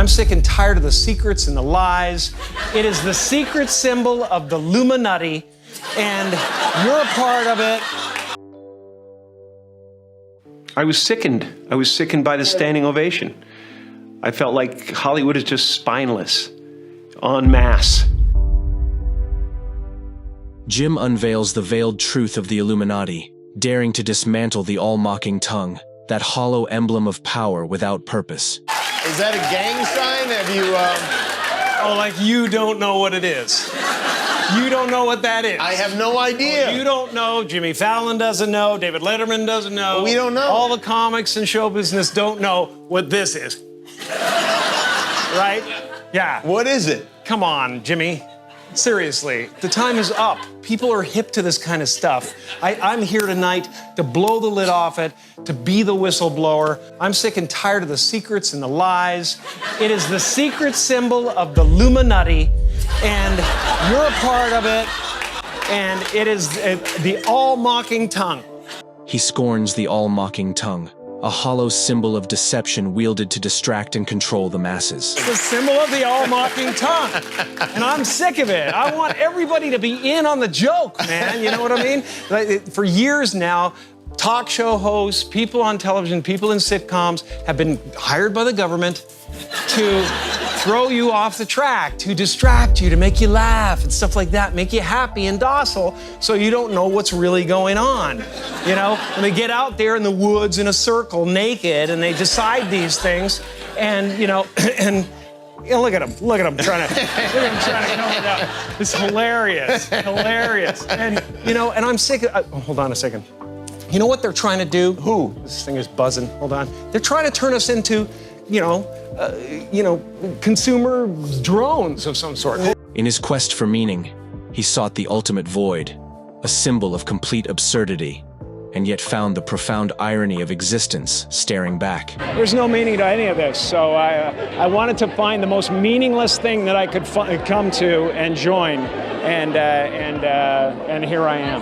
I'm sick and tired of the secrets and the lies. It is the secret symbol of the Illuminati, and you're a part of it. I was sickened. I was sickened by the standing ovation. I felt like Hollywood is just spineless, en masse. Jim unveils the veiled truth of the Illuminati, daring to dismantle the all-mocking tongue, that hollow emblem of power without purpose. Is that a gang sign? Have you, Oh, like you don't know what it is. You don't know what that is. I have no idea. You don't know. Jimmy Fallon doesn't know. David Letterman doesn't know. We don't know. All the comics and show business don't know what this is. Right? Yeah. What is it? Come on, Jimmy. Seriously, the time is up. People are hip to this kind of stuff. I'm here tonight to blow the lid off it, to be the whistleblower. I'm sick and tired of the secrets and the lies. It is the secret symbol of the Illuminati, and you're a part of it, and it is the all-mocking tongue. He scorns the all-mocking tongue, a hollow symbol of deception wielded to distract and control the masses. It's the symbol of the all-mocking tongue, and I'm sick of it. I want everybody to be in on the joke, man. You know what I mean? For years now, talk show hosts, people on television, people in sitcoms have been hired by the government to throw you off the track, to distract you, to make you laugh and stuff like that, make you happy and docile so you don't know what's really going on. You know, and they get out there in the woods in a circle naked and they decide these things and, you know, and you know, look at him trying to come it out. It's hilarious. And, you know, and I'm sick of, hold on a second. You know what they're trying to do? Who? This thing is buzzing, hold on. They're trying to turn us into, consumer drones of some sort. In his quest for meaning, he sought the ultimate void, a symbol of complete absurdity, and yet found the profound irony of existence staring back. There's no meaning to any of this, so I wanted to find the most meaningless thing that I could come to and join, and here I am.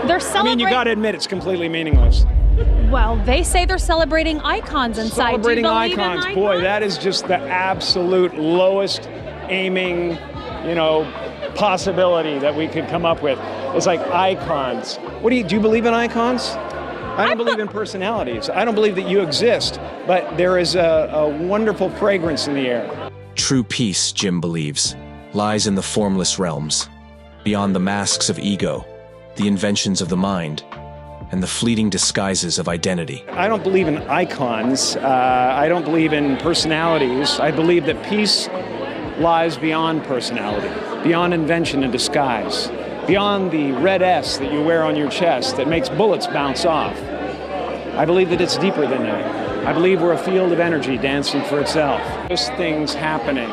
They're celebrating. I mean, you got to admit, it's completely meaningless. Well, they say they're celebrating icons inside. Celebrating Do you believe icons, in boy, icons? that is just the absolute lowest aiming, possibility that we could come up with. It's like icons. Do you believe in icons? I don't believe in personalities. I don't believe that you exist, but there is a wonderful fragrance in the air. True peace, Jim believes, lies in the formless realms, beyond the masks of ego, the inventions of the mind, and the fleeting disguises of identity. I don't believe in icons. I don't believe in personalities. I believe that peace lies beyond personality, beyond invention and disguise, beyond the red S that you wear on your chest that makes bullets bounce off. I believe that it's deeper than that. I believe we're a field of energy dancing for itself. There's things happening,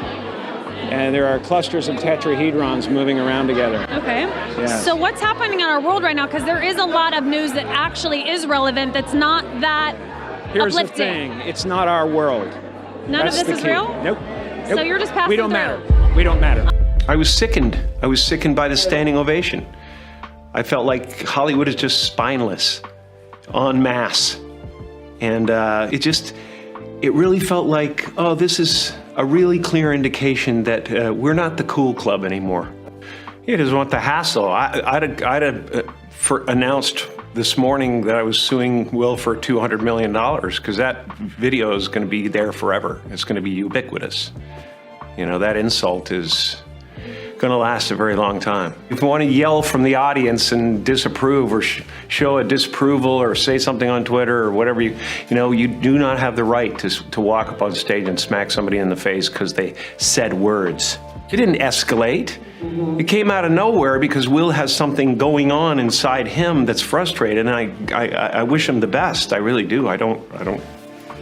and there are clusters of tetrahedrons moving around together. Okay. Yes. So what's happening in our world right now? Because there is a lot of news that actually is relevant that's not that Here's the uplifting. thing, it's not our world. None That's of this the is key. real? Nope. So you're just passing We don't through. matter. We don't matter. I was sickened. I was sickened by the standing ovation. I felt like Hollywood is just spineless, en masse. And it really felt like, oh, this is a really clear indication that we're not the cool club anymore. He doesn't want the hassle. I'd announced this morning that I was suing Will for $200 million because that video is going to be there forever. It's going to be ubiquitous. You know, that insult is going to last a very long time. If you want to yell from the audience and disapprove or show a disapproval or say something on Twitter or whatever, you do not have the right to walk up on stage and smack somebody in the face because they said words. It didn't escalate. It came out of nowhere because Will has something going on inside him that's frustrated, and I wish him the best. I really do. I don't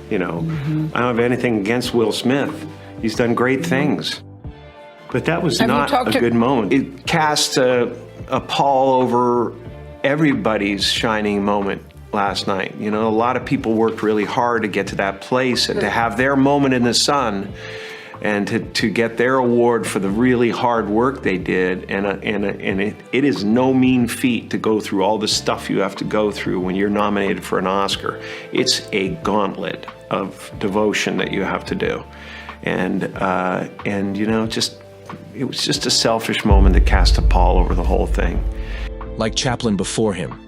have anything against Will Smith. He's done great things. But that was not a good moment. It cast a pall over everybody's shining moment last night. You know, a lot of people worked really hard to get to that place and to have their moment in the sun and to get their award for the really hard work they did. And it is no mean feat to go through all the stuff you have to go through when you're nominated for an Oscar. It's a gauntlet of devotion that you have to do. and you know, it was just a selfish moment that cast a pall over the whole thing. Like Chaplin before him,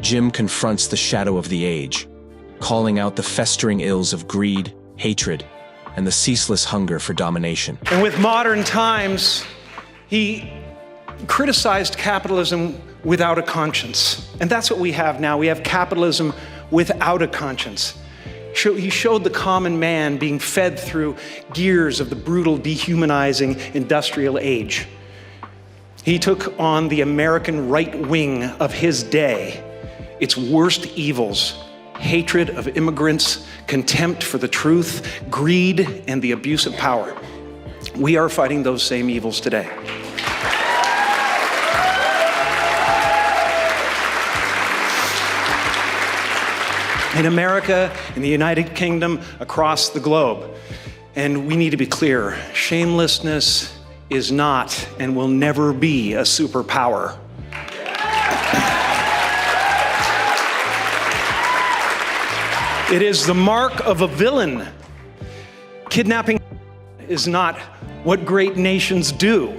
Jim confronts the shadow of the age, calling out the festering ills of greed, hatred, and the ceaseless hunger for domination. And with modern times, he criticized capitalism without a conscience. And that's what we have now. We have capitalism without a conscience. He showed the common man being fed through gears of the brutal, dehumanizing industrial age. He took on the American right wing of his day, its worst evils: hatred of immigrants, contempt for the truth, greed, and the abuse of power. We are fighting those same evils today. In America, in the United Kingdom, across the globe. And we need to be clear, shamelessness is not and will never be a superpower. It is the mark of a villain. Kidnapping is not what great nations do.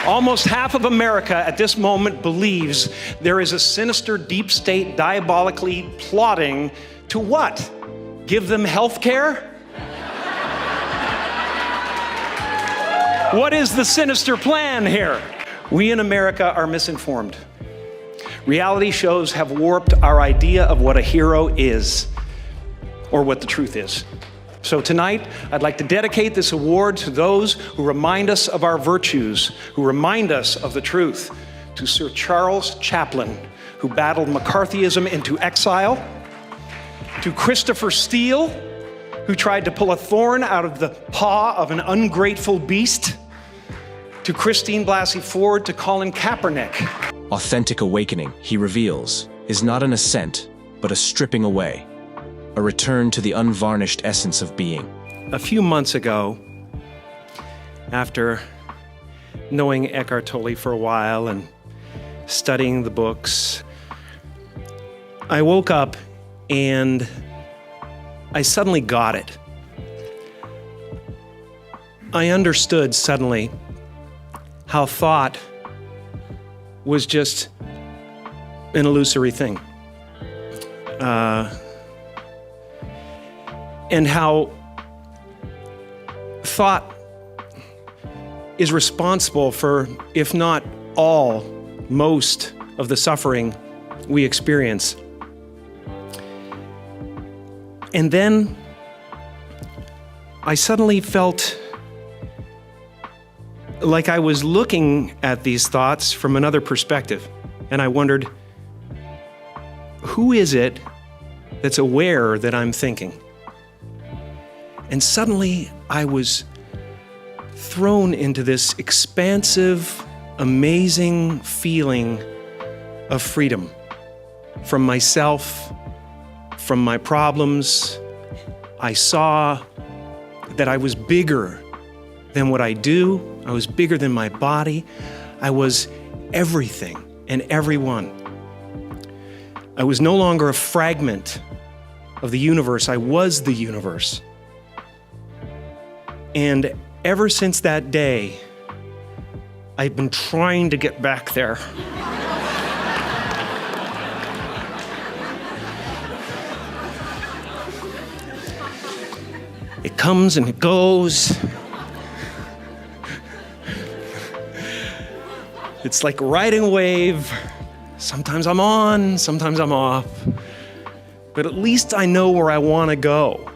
Almost half of America at this moment believes there is a sinister deep state diabolically plotting to what? Give them health care? What is the sinister plan here? We in America are misinformed. Reality shows have warped our idea of what a hero is, or what the truth is. So tonight, I'd like to dedicate this award to those who remind us of our virtues, who remind us of the truth. To Sir Charles Chaplin, who battled McCarthyism into exile. To Christopher Steele, who tried to pull a thorn out of the paw of an ungrateful beast. To Christine Blasey Ford, to Colin Kaepernick. Authentic awakening, he reveals, is not an ascent, but a stripping away. A return to the unvarnished essence of being. A few months ago, after knowing Eckhart Tolle for a while and studying the books, I woke up and I suddenly got it. I understood suddenly how thought was just an illusory thing. And how thought is responsible for, if not all, most of the suffering we experience. And then I suddenly felt like I was looking at these thoughts from another perspective. And I wondered, who is it that's aware that I'm thinking? And suddenly I was thrown into this expansive, amazing feeling of freedom from myself, from my problems. I saw that I was bigger than what I do. I was bigger than my body. I was everything and everyone. I was no longer a fragment of the universe. I was the universe. And ever since that day, I've been trying to get back there. It comes and it goes. It's like riding a wave. Sometimes I'm on, sometimes I'm off. But at least I know where I want to go.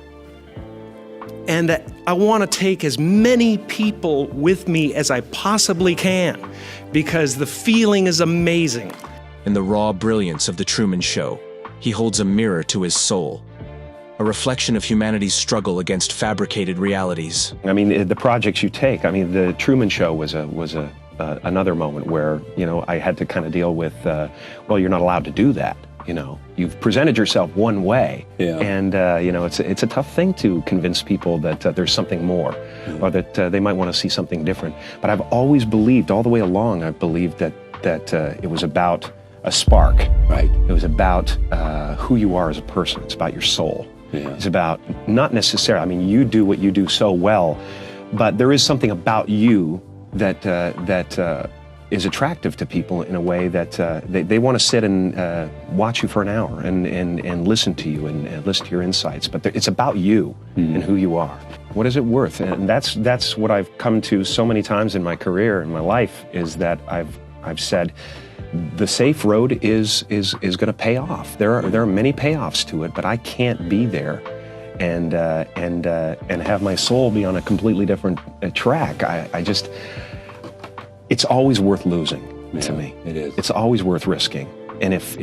And I want to take as many people with me as I possibly can, because the feeling is amazing. In the raw brilliance of The Truman Show, he holds a mirror to his soul, a reflection of humanity's struggle against fabricated realities. I mean, the projects you take, I mean, The Truman Show was another moment where, you know, I had to kind of deal with, well, you're not allowed to do that. You know, you've presented yourself one way, and you know, it's a tough thing to convince people that there's something more, or that they might want to see something different. But I've always believed, all the way along, I've believed that it was about a spark. Right. It was about who you are as a person. It's about your soul. Yeah. It's about not necessarily, I mean, you do what you do so well, but there is something about you that is attractive to people in a way that they want to sit and watch you for an hour and listen to you and listen to your insights. But it's about you and who you are. What is it worth? And that's what I've come to so many times in my career, in my life, is that I've said the safe road is going to pay off. There are many payoffs to it, but I can't be there and have my soul be on a completely different track. I just. It's always worth losing to me. It is. It's always worth risking. And if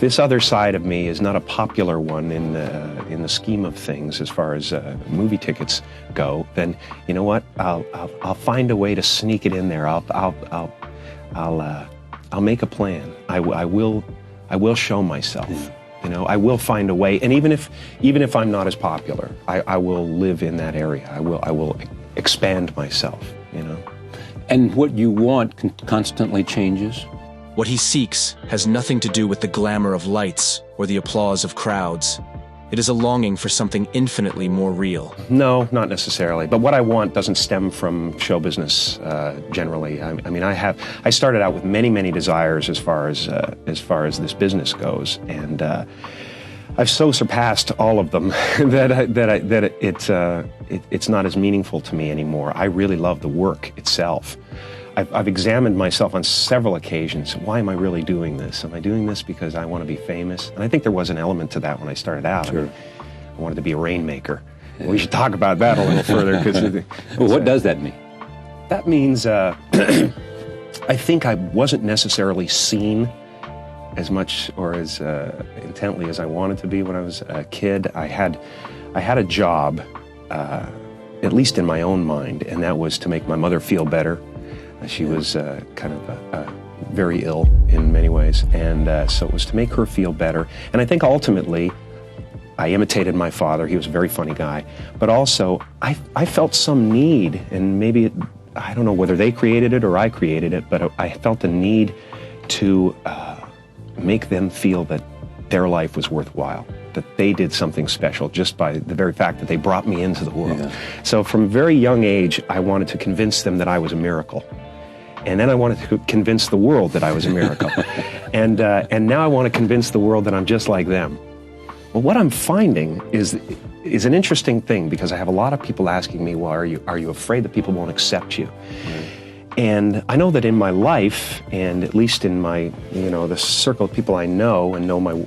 this other side of me is not a popular one in the scheme of things as far as movie tickets go, then you know what? I'll find a way to sneak it in there. I'll make a plan. I will show myself. You know, I will find a way. And even if I'm not as popular, I will live in that area. I will expand myself. You know. And what you want constantly changes? What he seeks has nothing to do with the glamour of lights or the applause of crowds. It is a longing for something infinitely more real. No, not necessarily. But what I want doesn't stem from show business generally. I mean, I started out with many desires as far as this business goes, and I've so surpassed all of them that it's not as meaningful to me anymore. I really love the work itself. I've examined myself on several occasions. Why am I really doing this? Am I doing this because I want to be famous? And I think there was an element to that when I started out. Sure. I wanted to be a rainmaker. Yeah. We should talk about that a little further. Well, what does that mean? That means I think I wasn't necessarily seen as much or as intently as I wanted to be when I was a kid. I had a job, at least in my own mind, and that was to make my mother feel better. She was kind of very ill in many ways, and so it was to make her feel better. And I think ultimately, I imitated my father. He was a very funny guy, but also I felt some need, and maybe I don't know whether they created it or I created it, but I felt a need to make them feel that their life was worthwhile, that they did something special just by the very fact that they brought me into the world. Yeah. So from a very young age, I wanted to convince them that I was a miracle. And then I wanted to convince the world that I was a miracle. and now I want to convince the world that I'm just like them. Well, what I'm finding is an interesting thing, because I have a lot of people asking me, well, are you afraid that people won't accept you? And I know that in my life, and at least in my, the circle of people I know and know my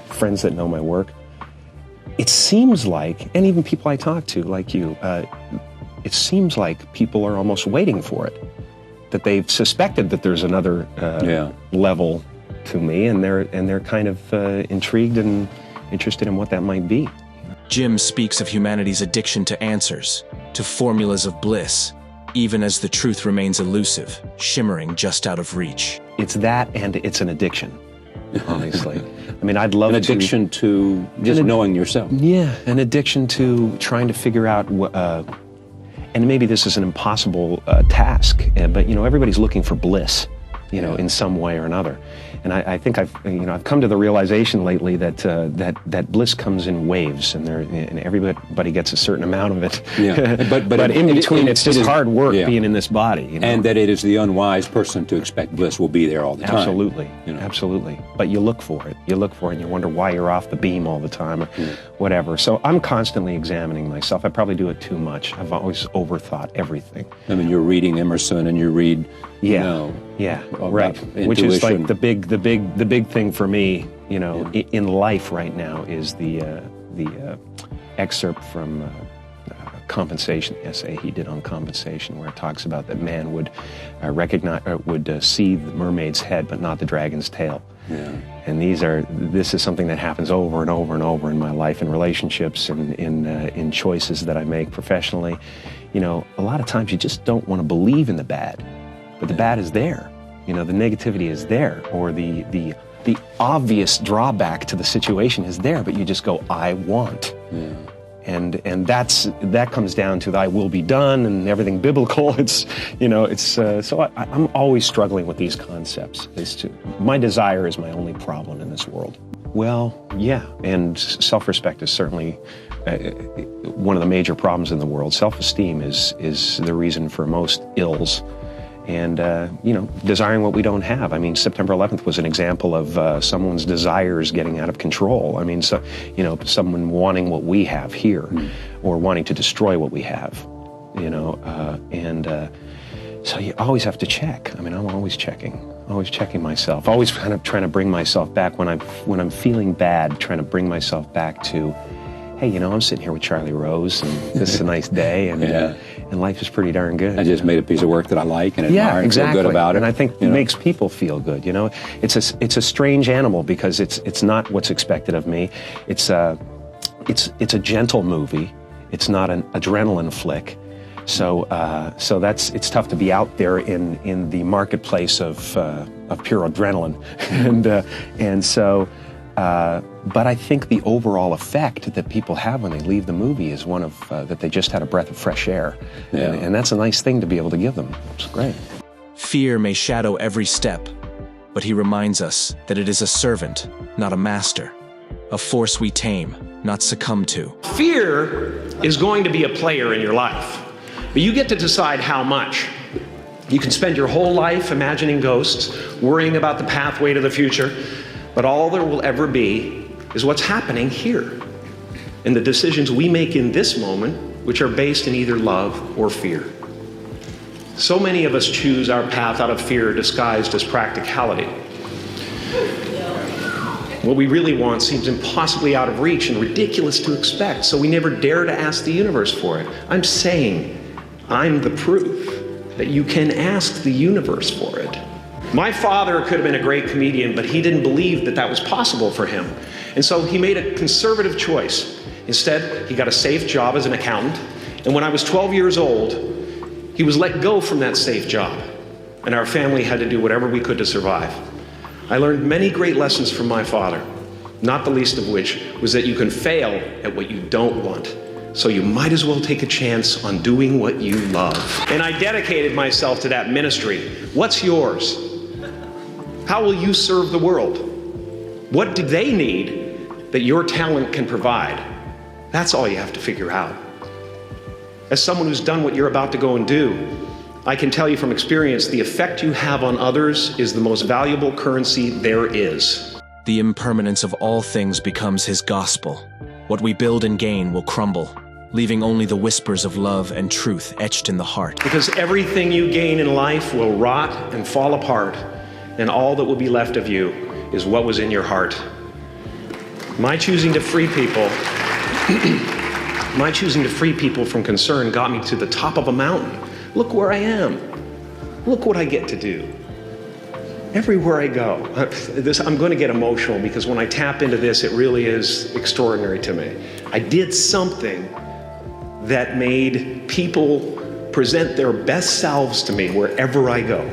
friends that know my work, it seems like, and even people I talk to, like you, it seems like people are almost waiting for it. That they've suspected that there's another level to me, and they're kind of intrigued and interested in what that might be. Jim speaks of humanity's addiction to answers, to formulas of bliss, even as the truth remains elusive, shimmering just out of reach. It's that, and it's an addiction, honestly. I mean, I'd love an addiction to just knowing yourself. Yeah, an addiction to trying to figure out and maybe this is an impossible task, but everybody's looking for bliss, in some way or another. And I think I've come to the realization lately that bliss comes in waves, and everybody gets a certain amount of it. Yeah. But in between, it's just hard work being in this body. And that it is the unwise person to expect bliss will be there all the time. Absolutely, absolutely. But you look for it. You look for it, and you wonder why you're off the beam all the time, or whatever. So I'm constantly examining myself. I probably do it too much. I've always overthought everything. I mean, you're reading Emerson, and you read. Right. Which is like the big thing for me, in life right now is the excerpt from Compensation, the essay he did on compensation, where it talks about that man would see the mermaid's head but not the dragon's tail. Yeah. And this is something that happens over and over and over in my life, in relationships, and in choices that I make professionally. A lot of times you just don't want to believe in the bad. But the bad is there, the negativity is there, or the obvious drawback to the situation is there, but you just go, I want. Yeah. And that comes down to the I will be done and everything biblical. So I'm always struggling with these concepts. My desire is my only problem in this world. Well, yeah, and self-respect is certainly one of the major problems in the world. Self-esteem is the reason for most ills. And, desiring what we don't have. I mean, September 11th was an example of someone's desires getting out of control. I mean, someone wanting what we have here or wanting to destroy what we have, so you always have to check. I mean, I'm always checking myself, always kind of trying to bring myself back when I'm feeling bad, trying to bring myself back to, hey, I'm sitting here with Charlie Rose, and this is a nice day, and life is pretty darn good. I just made a piece of work that I like and admire and feel good about it. And I think it makes people feel good. It's a strange animal because it's not what's expected of me. It's a gentle movie. It's not an adrenaline flick. So it's tough to be out there in the marketplace of pure adrenaline, but I think the overall effect that people have when they leave the movie is one of that they just had a breath of fresh air, and that's a nice thing to be able to give them. It's great. Fear may shadow every step, but he reminds us that it is a servant, not a master, a force we tame, not succumb to. Fear is going to be a player in your life, but you get to decide how much. You can spend your whole life imagining ghosts, worrying about the pathway to the future, but all there will ever be is what's happening here, and the decisions we make in this moment, which are based in either love or fear. So many of us choose our path out of fear disguised as practicality. What we really want seems impossibly out of reach and ridiculous to expect, so we never dare to ask the universe for it. I'm saying I'm the proof that you can ask the universe for it. My father could have been a great comedian, but he didn't believe that was possible for him. And so he made a conservative choice. Instead, he got a safe job as an accountant. And when I was 12 years old, he was let go from that safe job. And our family had to do whatever we could to survive. I learned many great lessons from my father, not the least of which was that you can fail at what you don't want. So you might as well take a chance on doing what you love. And I dedicated myself to that ministry. What's yours? How will you serve the world? What do they need that your talent can provide? That's all you have to figure out. As someone who's done what you're about to go and do, I can tell you from experience, the effect you have on others is the most valuable currency there is. The impermanence of all things becomes his gospel. What we build and gain will crumble, leaving only the whispers of love and truth etched in the heart. Because everything you gain in life will rot and fall apart, and all that will be left of you is what was in your heart. My choosing to free people from concern got me to the top of a mountain. Look where I am. Look what I get to do. Everywhere I go. I'm going to get emotional because when I tap into this, it really is extraordinary to me. I did something that made people present their best selves to me wherever I go.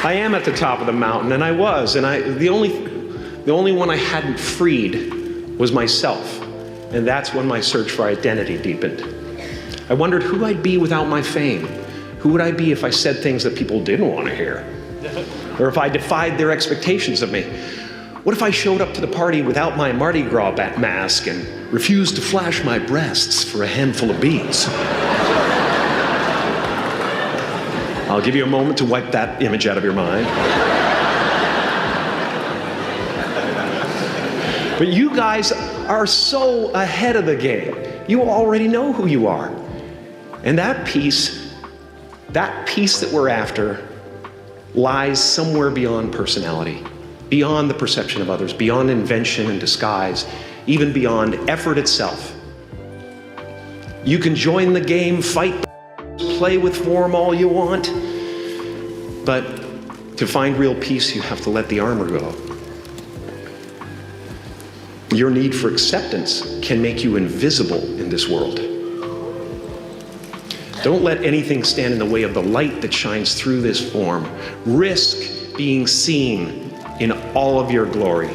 I am at the top of the mountain, and I was, and the only one I hadn't freed was myself, and that's when my search for identity deepened. I wondered who I'd be without my fame. Who would I be if I said things that people didn't want to hear? Or if I defied their expectations of me? What if I showed up to the party without my Mardi Gras mask and refused to flash my breasts for a handful of beads? I'll give you a moment to wipe that image out of your mind. But you guys are so ahead of the game. You already know who you are. And that peace that we're after lies somewhere beyond personality, beyond the perception of others, beyond invention and disguise, even beyond effort itself. You can join the game, fight, play with form all you want, but to find real peace, you have to let the armor go. Your need for acceptance can make you invisible in this world. Don't let anything stand in the way of the light that shines through this form. Risk being seen in all of your glory.